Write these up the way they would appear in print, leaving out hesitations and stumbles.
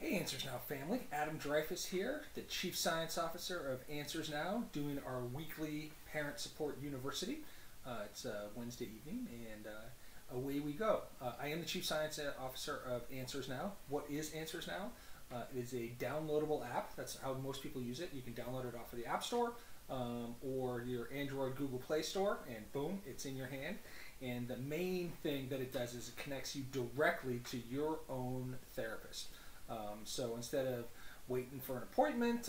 Hey Answers Now family, Adam Dreyfus here, the Chief Science Officer of Answers Now, doing our weekly Parent Support University. It's Wednesday evening and away we go. I am the Chief Science Officer of Answers Now. What is Answers Now? It is a downloadable app. That's how most people use it. You can download it off of the App Store or your Android Google Play Store, and boom, it's in your hand. And the main thing that it does is it connects you directly to your own therapist. So instead of waiting for an appointment,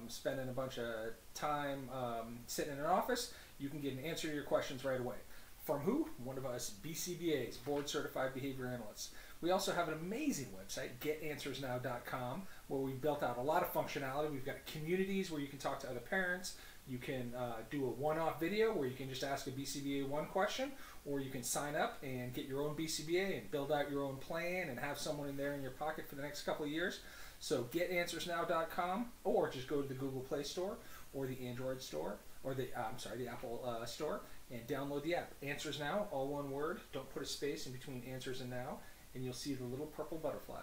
spending a bunch of time sitting in an office, you can get an answer to your questions right away. From who? One of us BCBAs, Board Certified Behavior Analysts. We also have an amazing website, getanswersnow.com, where we've built out a lot of functionality. We've got communities where you can talk to other parents. You can do a one-off video where you can just ask a BCBA one question, or you can sign up and get your own BCBA and build out your own plan and have someone in there in your pocket for the next couple of years. So getanswersnow.com, or just go to the Google Play Store or the Android Store, or the Apple Store, and download the app. Answers Now, all one word. Don't put a space in between Answers and Now, and you'll see the little purple butterfly.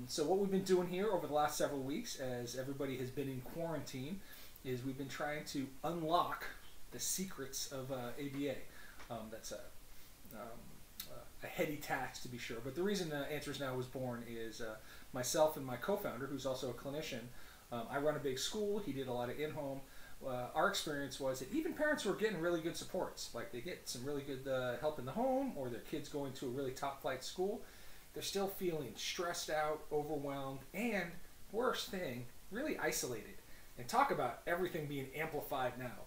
So what we've been doing here over the last several weeks, as everybody has been in quarantine, is we've been trying to unlock the secrets of ABA. That's a heady task, to be sure. But the reason Answers Now was born is myself and my co-founder, who's also a clinician. I run a big school. He did a lot of in-home. Our experience was that even parents who are getting really good supports, like they get some really good help in the home, or their kids going to a really top-flight school, they're still feeling stressed out, overwhelmed, and worst thing, really isolated. And talk about everything being amplified now.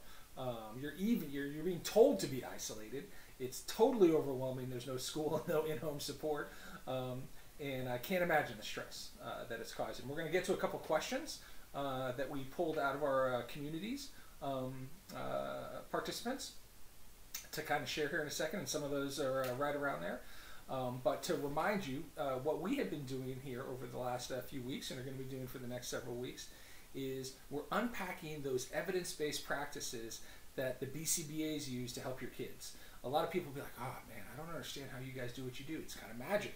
You're being told to be isolated. It's totally overwhelming. There's no school, no in-home support, and I can't imagine the stress that it's causing. We're going to get to a couple questions that we pulled out of our communities participants to kind of share here in a second, and some of those are right around there. But to remind you, what we have been doing here over the last few weeks, and are going to be doing for the next several weeks, is we're unpacking those evidence-based practices that the BCBAs use to help your kids. A lot of people be like, oh man, I don't understand how you guys do what you do. It's kind of magic.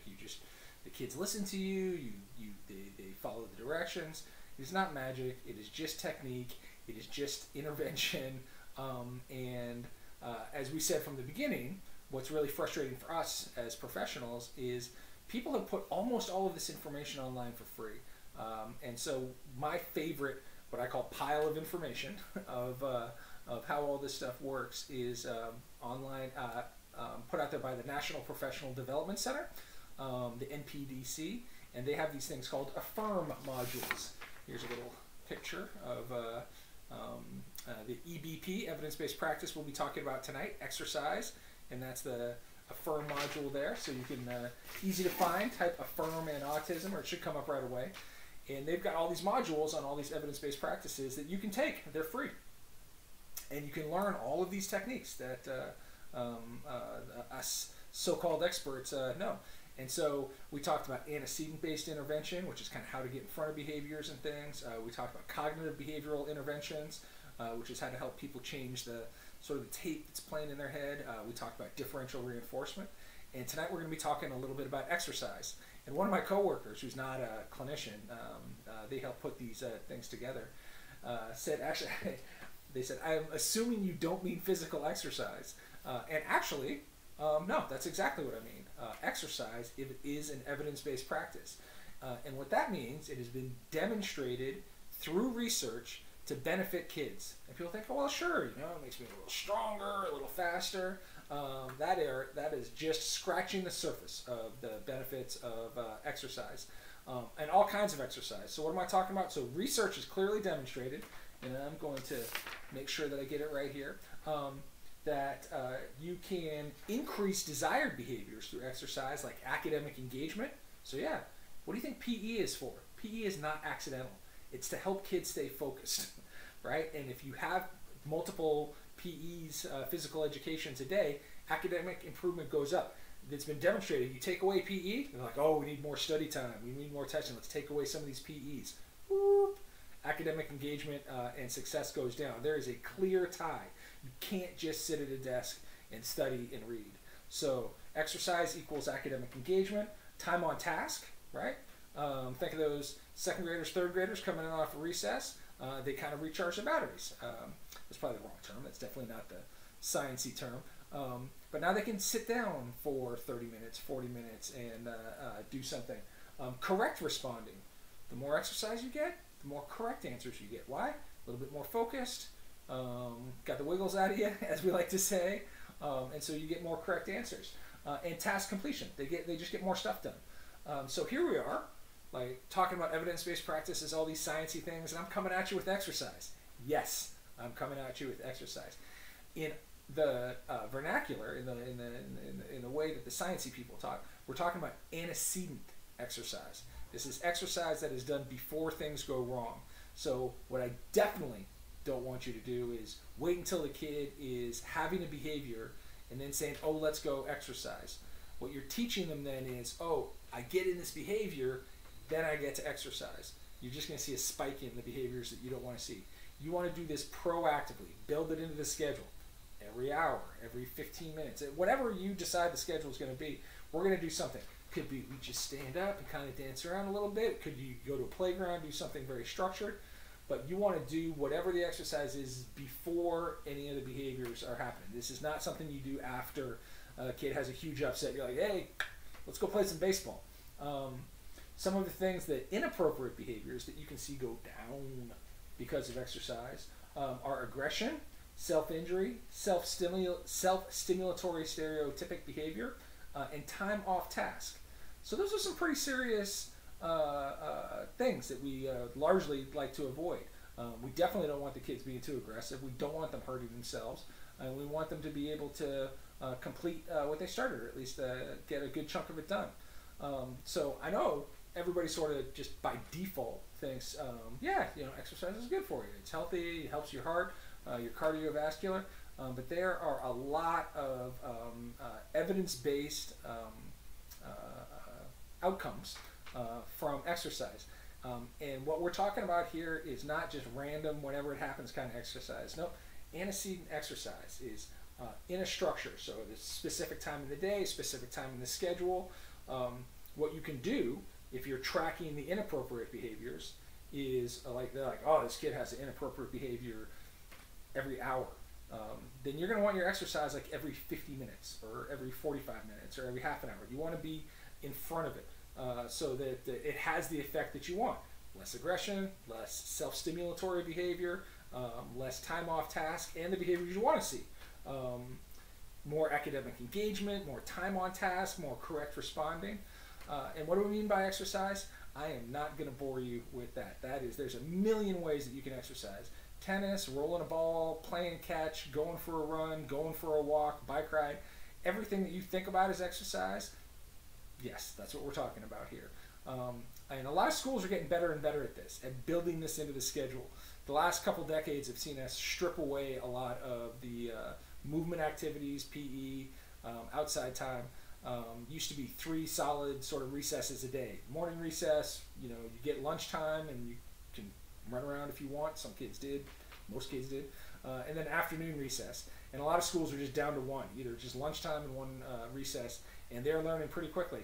The kids listen to you, they follow the directions. It's not magic. It is just technique. It is just intervention. As we said from the beginning, what's really frustrating for us as professionals is people have put almost all of this information online for free. And so my favorite, what I call pile of information of how all this stuff works is online, put out there by the National Professional Development Center, the NPDC, and they have these things called AFFIRM modules. Here's a little picture of the EBP, evidence-based practice, we'll be talking about tonight, exercise, and that's the AFFIRM module there. So you can, easy to find, type AFFIRM and autism, or it should come up right away. And they've got all these modules on all these evidence-based practices that you can take. They're free. And you can learn all of these techniques that us so-called experts know. And so we talked about antecedent-based intervention, which is kind of how to get in front of behaviors and things. We talked about cognitive behavioral interventions, which is how to help people change the sort of the tape that's playing in their head. We talked about differential reinforcement. And tonight we're going to be talking a little bit about exercise. And one of my coworkers, who's not a clinician, they help put these things together, said, actually, they said, I'm assuming you don't mean physical exercise. And actually, no, that's exactly what I mean. Exercise is an evidence-based practice. And what that means, it has been demonstrated through research to benefit kids. And people think, oh, well, sure, it makes me a little stronger, a little faster. That is just scratching the surface of the benefits of exercise, and all kinds of exercise. So what am I talking about? So research is clearly demonstrated, and I'm going to make sure that I get it right here, that you can increase desired behaviors through exercise, like academic engagement. So yeah, what do you think PE is for? PE is not accidental. It's to help kids stay focused, right? And if you have multiple PEs, physical educations a day, academic improvement goes up. It's been demonstrated. You take away PE, they're like, oh, we need more study time. We need more testing. Let's take away some of these PEs. Whoop. Academic engagement and success goes down. There is a clear tie. You can't just sit at a desk and study and read. So exercise equals academic engagement. Time on task, right? Think of those second graders, third graders coming in off of recess. They kind of recharge their batteries. That's probably the wrong term. That's definitely not the sciencey term. But now they can sit down for 30 minutes, 40 minutes, and do something. Correct responding. The more exercise you get, the more correct answers you get. Why? A little bit more focused. Got the wiggles out of you, as we like to say. And so you get more correct answers. And task completion. They just get more stuff done. So here we are, like talking about evidence-based practices, all these sciencey things, and I'm coming at you with exercise. Yes, I'm coming at you with exercise. In the vernacular, in the way that the sciencey people talk, we're talking about antecedent exercise. This is exercise that is done before things go wrong. So what I definitely don't want you to do is wait until the kid is having a behavior and then saying, oh, let's go exercise. What you're teaching them then is, oh, I get in this behavior, then I get to exercise. You're just going to see a spike in the behaviors that you don't want to see. You want to do this proactively. Build it into the schedule. Every hour, every 15 minutes. Whatever you decide the schedule is going to be, we're going to do something. Could be we just stand up and kind of dance around a little bit. Could you go to a playground, do something very structured. But you want to do whatever the exercise is before any of the behaviors are happening. This is not something you do after a kid has a huge upset. You're like, hey, let's go play some baseball. Some of the things that inappropriate behaviors that you can see go down because of exercise are aggression, self-injury, self-stimulatory stereotypic behavior, and time off task. So those are some pretty serious things that we largely like to avoid. We definitely don't want the kids being too aggressive. We don't want them hurting themselves. And we want them to be able to complete what they started, or at least get a good chunk of it done. So I know everybody sort of just by default thinks, yeah, exercise is good for you. It's healthy, it helps your heart, your cardiovascular. But there are a lot of evidence-based outcomes from exercise. And what we're talking about here is not just random, whenever it happens kind of exercise. No, antecedent exercise is in a structure. So there's specific time in the day, specific time in the schedule. What you can do if you're tracking the inappropriate behaviors is they're like, oh, this kid has an inappropriate behavior every hour. Then you're going to want your exercise like every 50 minutes or every 45 minutes or every half an hour. You want to be in front of it so that it has the effect that you want. Less aggression, less self-stimulatory behavior, less time off task, and the behaviors you want to see. More academic engagement, more time on task, more correct responding. And what do we mean by exercise? I am not going to bore you with that. There's a million ways that you can exercise. Tennis, rolling a ball, playing catch, going for a run, going for a walk, bike ride. Everything that you think about as exercise, yes, that's what we're talking about here. And a lot of schools are getting better and better at this, at building this into the schedule. The last couple decades have seen us strip away a lot of the movement activities, PE, outside time. Used to be 3 solid sort of recesses a day. Morning recess, you get lunchtime and you can run around if you want. Some kids did, most kids did. And then afternoon recess. And a lot of schools are just down to 1, either just lunchtime and 1 recess, and they're learning pretty quickly.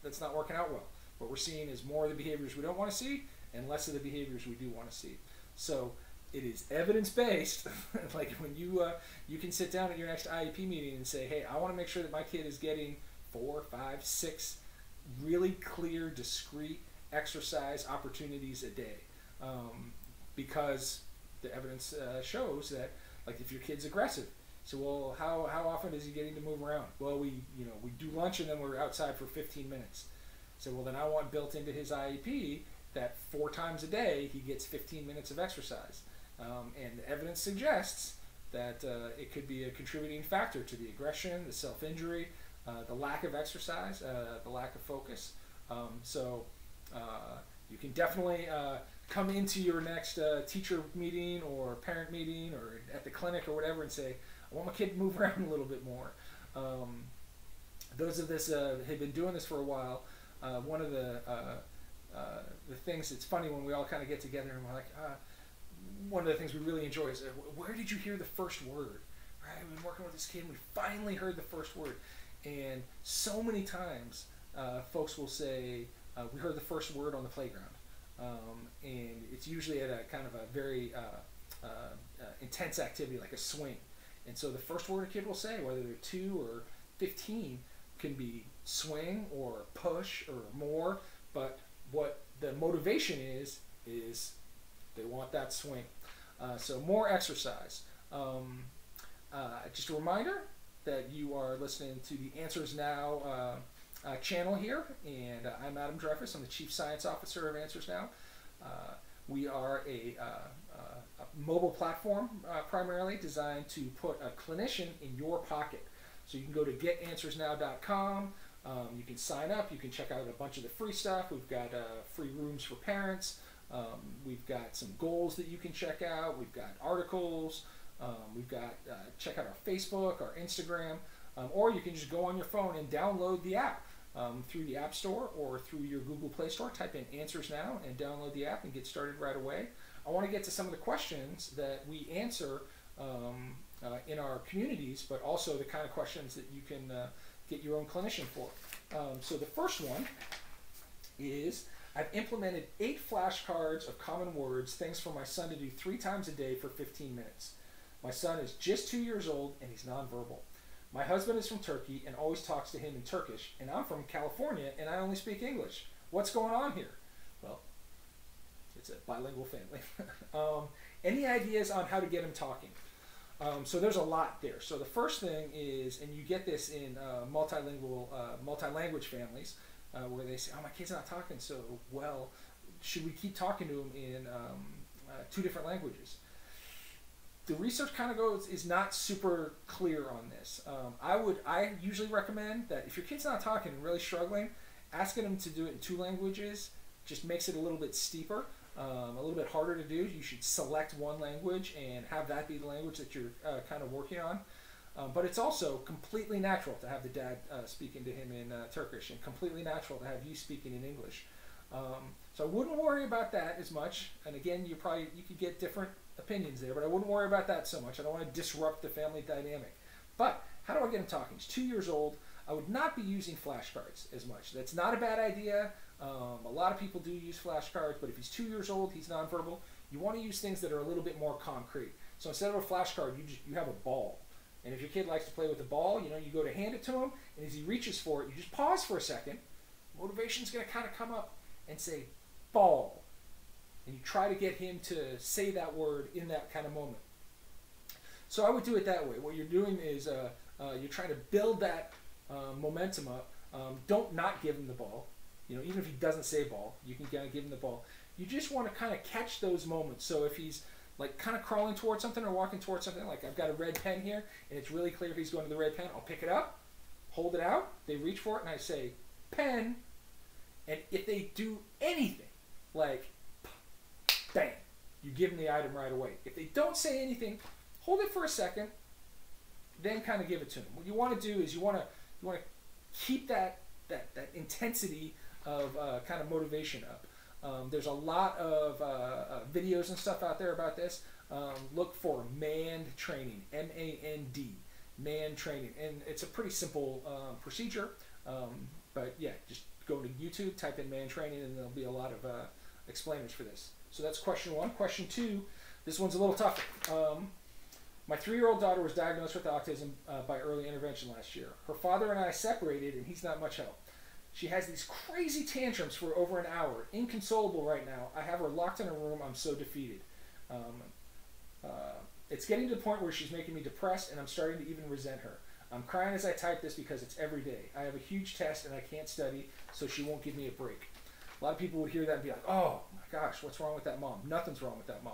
That's not working out well. What we're seeing is more of the behaviors we don't want to see and less of the behaviors we do want to see. So it is evidence-based. Like when you can sit down at your next IEP meeting and say, hey, I want to make sure that my kid is getting 4, 5, 6 really clear, discrete exercise opportunities a day. Because the evidence shows that, like, if your kid's aggressive, so well, how often is he getting to move around? Well, we do lunch and then we're outside for 15 minutes. So well, then I want built into his IEP that 4 times a day he gets 15 minutes of exercise. And the evidence suggests that it could be a contributing factor to the aggression, the self-injury, the lack of exercise, the lack of focus. So you can definitely come into your next teacher meeting or parent meeting or at the clinic or whatever and say, I want my kid to move around a little bit more. Those of us have been doing this for a while. One of the things that's funny when we all kind of get together and we're like, one of the things we really enjoy is, where did you hear the first word? Right? We've been working with this kid and we finally heard the first word. And so many times folks will say, we heard the first word on the playground. And it's usually at a kind of a very intense activity like a swing. And so the first word a kid will say, whether they're 2 or 15, can be swing or push or more. But what the motivation is they want that swing. So more exercise. Just a reminder that you are listening to the Answers Now channel here, and I'm Adam Dreyfus. I'm the Chief Science Officer of Answers Now. We are a mobile platform primarily designed to put a clinician in your pocket. So you can go to getanswersnow.com. You can sign up. You can check out a bunch of the free stuff. We've got free rooms for parents. We've got some goals that you can check out. We've got articles. We've got check out our Facebook, our Instagram, or you can just go on your phone and download the app through the App Store or through your Google Play Store. Type in Answers Now and download the app and get started right away. I want to get to some of the questions that we answer in our communities, but also the kind of questions that you can get your own clinician for. So the first one is, I've implemented 8 flashcards of common words, things for my son to do 3 times a day for 15 minutes. My son is just 2 years old and he's nonverbal. My husband is from Turkey and always talks to him in Turkish, and I'm from California and I only speak English. What's going on here? Well, it's a bilingual family. Any ideas on how to get him talking? So there's a lot there. So the first thing is, and you get this in multilingual, multi-language families, where they say, oh, my kid's not talking so well. Should we keep talking to him in 2 different languages? The research kind of is not super clear on this. I usually recommend that if your kid's not talking and really struggling, asking them to do it in 2 languages just makes it a little bit steeper, a little bit harder to do. You should select one language and have that be the language that you're kind of working on. But it's also completely natural to have the dad speaking to him in Turkish, and completely natural to have you speaking in English. So I wouldn't worry about that as much. And again, you could get different opinions there, but I wouldn't worry about that so much. I don't want to disrupt the family dynamic. But how do I get him talking? He's 2 years old. I would not be using flashcards as much. That's not a bad idea. A lot of people do use flashcards, but if he's 2 years old, he's nonverbal, you want to use things that are a little bit more concrete. So instead of a flashcard, you have a ball. And if your kid likes to play with the ball, you go to hand it to him, and as he reaches for it, you just pause for a second. Motivation's going to kind of come up and say, ball. And you try to get him to say that word in that kind of moment. So I would do it that way. What you're doing is you're trying to build that momentum up. Don't not give him the ball. Even if he doesn't say ball, you can kind of give him the ball. You just want to kind of catch those moments. So if he's like kind of crawling towards something or walking towards something, like I've got a red pen here, and it's really clear he's going to the red pen, I'll pick it up, hold it out, they reach for it, and I say, pen. And if they do anything, like, bang, you give them the item right away. If they don't say anything, hold it for a second, then kind of give it to them. What you want to do is you want to keep that intensity of kind of motivation up. There's a lot of videos and stuff out there about this. Look for MAND training, M-A-N-D, MAND training, and it's a pretty simple procedure. But yeah, just go to YouTube, type in MAND training, and there'll be a lot of explainers for this. So that's question 1. Question 2, this one's a little tougher. My 3-year-old daughter was diagnosed with autism by early intervention last year. Her father and I separated, and he's not much help. She has these crazy tantrums for over an hour. Inconsolable right now. I have her locked in a room. I'm so defeated. It's getting to the point where she's making me depressed, and I'm starting to even resent her. I'm crying as I type this because it's every day. I have a huge test, and I can't study, so she won't give me a break. A lot of people would hear that and be like, oh my gosh, what's wrong with that mom? Nothing's wrong with that mom.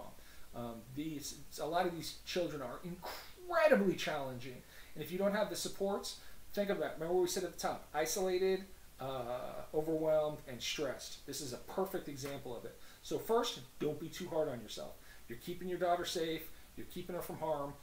A lot of these children are incredibly challenging. And if you don't have the supports, think of that. Remember what we said at the top, isolated, overwhelmed, and stressed. This is a perfect example of it. So first, don't be too hard on yourself. You're keeping your daughter safe. You're keeping her from harm.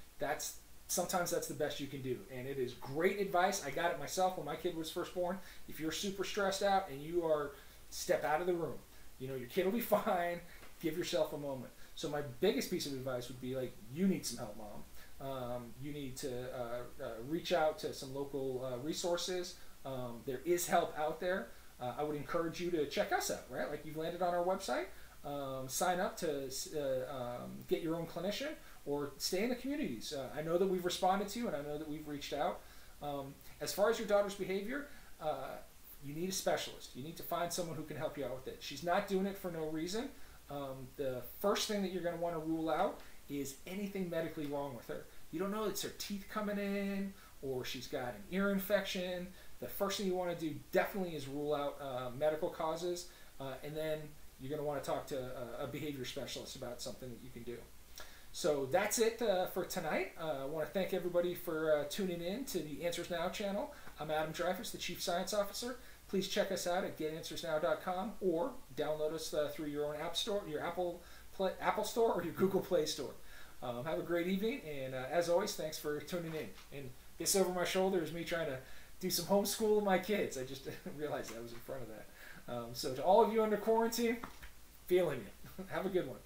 Sometimes that's the best you can do. And it is great advice. I got it myself when my kid was first born. If you're super stressed out and you are, step out of the room. Your kid will be fine. Give yourself a moment. So my biggest piece of advice would be like, you need some help, Mom. You need to reach out to some local resources. There is help out there. I would encourage you to check us out, right? Like you've landed on our website, sign up to get your own clinician or stay in the communities. I know that we've responded to you and I know that we've reached out. As far as your daughter's behavior, you need a specialist. You need to find someone who can help you out with it. She's not doing it for no reason. The first thing that you're going to want to rule out is anything medically wrong with her. You don't know it's her teeth coming in or she's got an ear infection. The first thing you want to do definitely is rule out medical causes, and then you're going to want to talk to a behavior specialist about something that you can do. So that's it for tonight. I want to thank everybody for tuning in to the Answers Now channel. I'm Adam Dreyfus, the Chief Science Officer. Please check us out at getanswersnow.com or download us through your own app store, your Apple Store or your Google Play Store. Have a great evening, and as always, thanks for tuning in. And this over my shoulder is me trying to do some homeschool of my kids. I just realized I was in front of that. So to all of you under quarantine, feeling you. Have a good one.